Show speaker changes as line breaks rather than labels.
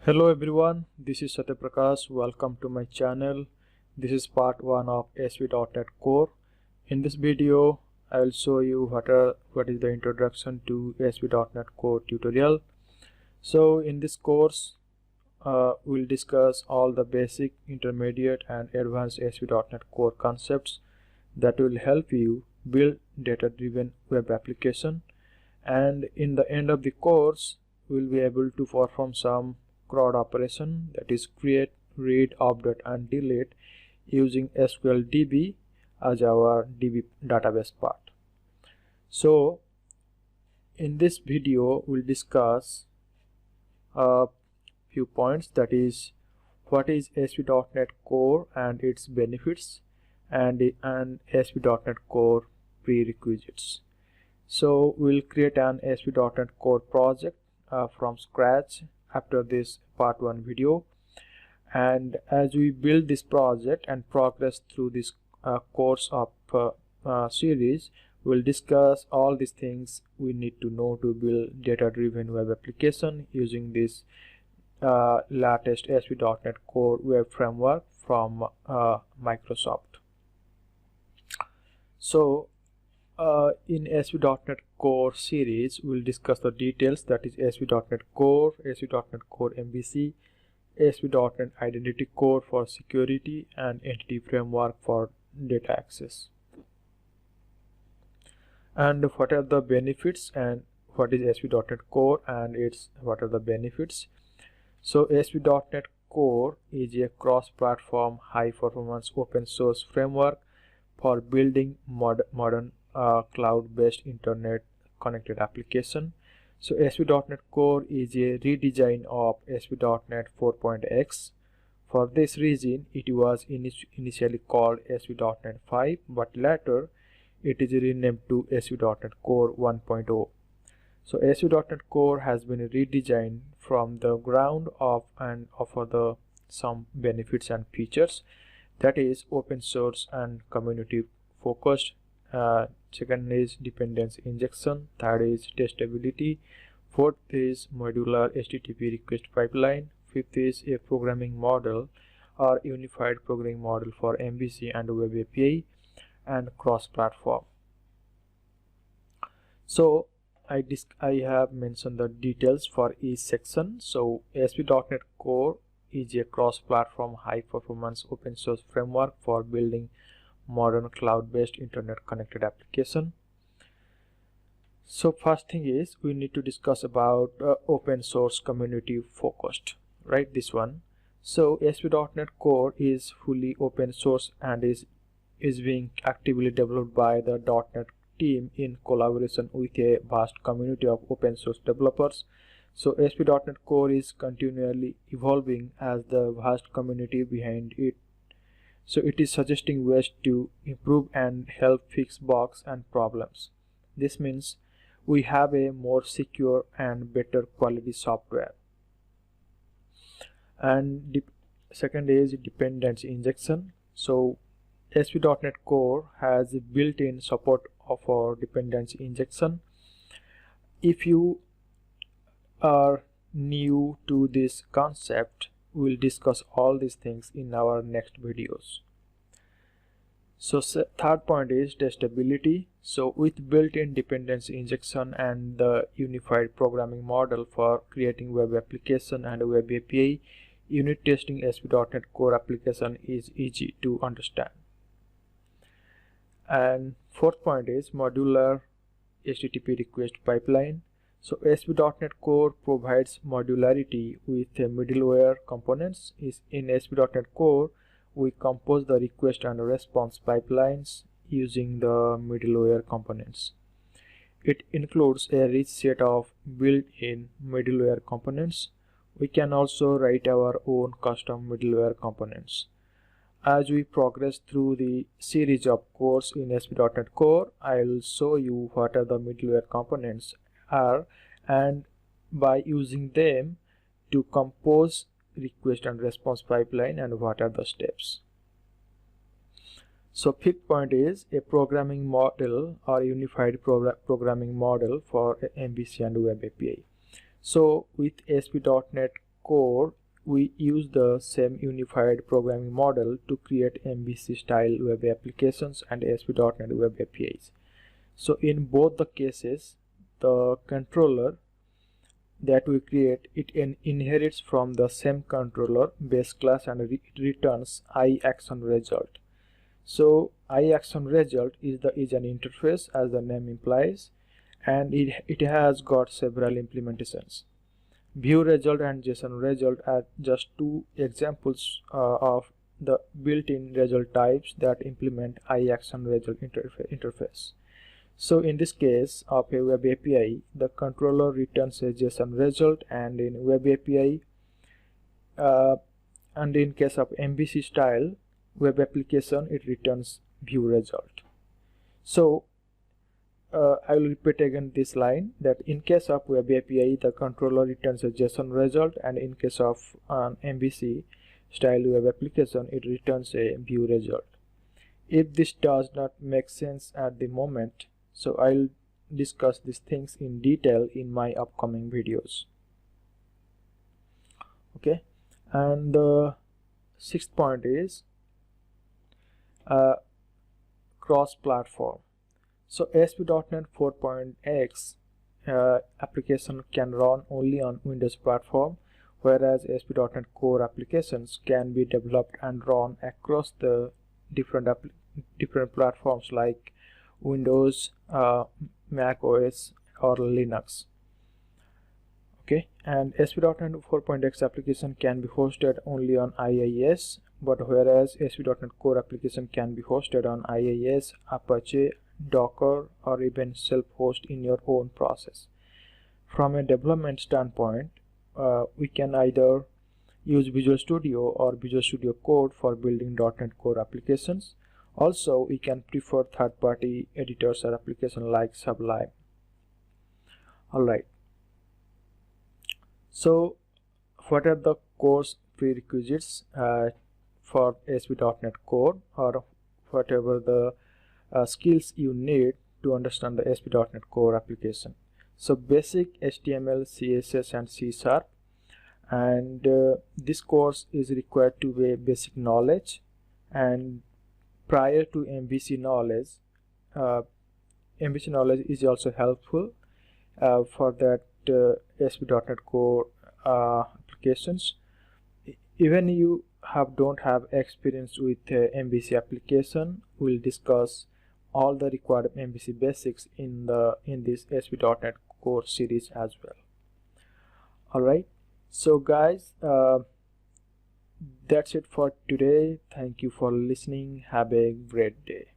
Hello everyone, this is Satyaprakash. Welcome to my channel. This is part 1 of ASP.NET Core. In this video, I will show you what is the introduction to ASP.NET Core tutorial. So in this course, we'll discuss all the basic, intermediate and advanced ASP.NET Core concepts that will help you build data-driven web application. And in the end of the course, we'll be able to perform some CRUD operation, that is create, read, update and delete, using SQL DB as our DB database part. So in this video we'll discuss a few points, that is what is ASP.NET Core and its benefits, and ASP.NET Core prerequisites. So we'll create an ASP.NET Core project from scratch after this part 1 video, and as we build this project and progress through this course of series, we'll discuss all these things we need to know to build data-driven web application using this latest ASP.NET Core web framework from Microsoft. So in ASP.NET Core series, we'll discuss the details, that is ASP.NET Core, ASP.NET Core MVC, ASP.NET Identity Core for security, and Entity Framework for data access. And what are the benefits and what is ASP.NET Core and what are the benefits? So ASP.NET Core is a cross-platform, high-performance open source framework for building modern cloud-based internet connected application. So ASP.NET Core is a redesign of ASP.NET 4.x. For this reason, it was initially called ASP.NET 5, but later it is renamed to ASP.NET Core 1.0. So ASP.NET Core has been redesigned from the ground up and offer some benefits and features, that is open source and community focused. Second is dependency injection. Third is testability. Fourth is modular HTTP request pipeline. Fifth is a programming model or unified programming model for MVC and web API, and cross-platform. So I have mentioned the details for each section. So ASP.NET Core is a cross-platform, high-performance open source framework for building modern cloud-based internet connected application. So first thing is we need to discuss about open source community focused, right? This one. So ASP.NET Core is fully open source and is being actively developed by the .NET team in collaboration with a vast community of open source developers. So ASP.NET Core is continually evolving as the vast community behind it. So it is suggesting ways to improve and help fix bugs and problems. This means we have a more secure and better quality software. And second is dependency injection. So ASP.NET Core has built-in support for dependency injection. If you are new to this concept, we'll discuss all these things in our next videos. So third point is testability. So with built-in dependency injection and the unified programming model for creating web application and web API, unit testing ASP.NET Core application is easy to understand. And fourth point is modular HTTP request pipeline. So ASP.NET Core provides modularity with middleware components. In ASP.NET Core, we compose the request and response pipelines using the middleware components. It includes a rich set of built-in middleware components. We can also write our own custom middleware components. As we progress through the series of course in ASP.NET Core, I will show you what are the middleware components are, and by using them to compose request and response pipeline, and what are the steps. So fifth point is a programming model or unified programming model for MVC and web API. So with ASP.NET Core, we use the same unified programming model to create MVC style web applications and ASP.NET Web APIs. So in both the cases, the controller that we create, it inherits from the same controller base class, and it returns iActionResult. So iActionResult is an interface, as the name implies, and it has got several implementations. ViewResult and JSONResult are just two examples of the built-in result types that implement iActionResult interface. So in this case of a web API, the controller returns a JSON result, and in web API and in case of MVC style web application, it returns view result. So I will repeat again this line, that in case of web API, the controller returns a JSON result, and in case of an MVC style web application, it returns a view result. If this does not make sense at the moment, so I'll discuss these things in detail in my upcoming videos. Okay, and the sixth point is cross-platform. So ASP.NET 4.x application can run only on Windows platform, whereas ASP.NET Core applications can be developed and run across the different platforms like Windows, Mac OS, or Linux. Okay, and ASP.NET 4.x application can be hosted only on IIS, but whereas ASP.NET Core application can be hosted on IIS, Apache, Docker, or even self-host in your own process. From a development standpoint, we can either use Visual Studio or Visual Studio Code for building .NET Core applications. Also, we can prefer third-party editors or applications like Sublime. Alright, so what are the course prerequisites for ASP.NET Core, or whatever the skills you need to understand the ASP.NET Core application? So basic HTML, CSS, and C#, and this course is required to be basic knowledge, and prior to MVC knowledge, MVC knowledge is also helpful for that ASP.NET Core applications. Even you don't have experience with MVC application, we'll discuss all the required MVC basics in this ASP.NET Core series as well. Alright, so guys, that's it for today. Thank you for listening. Have a great day.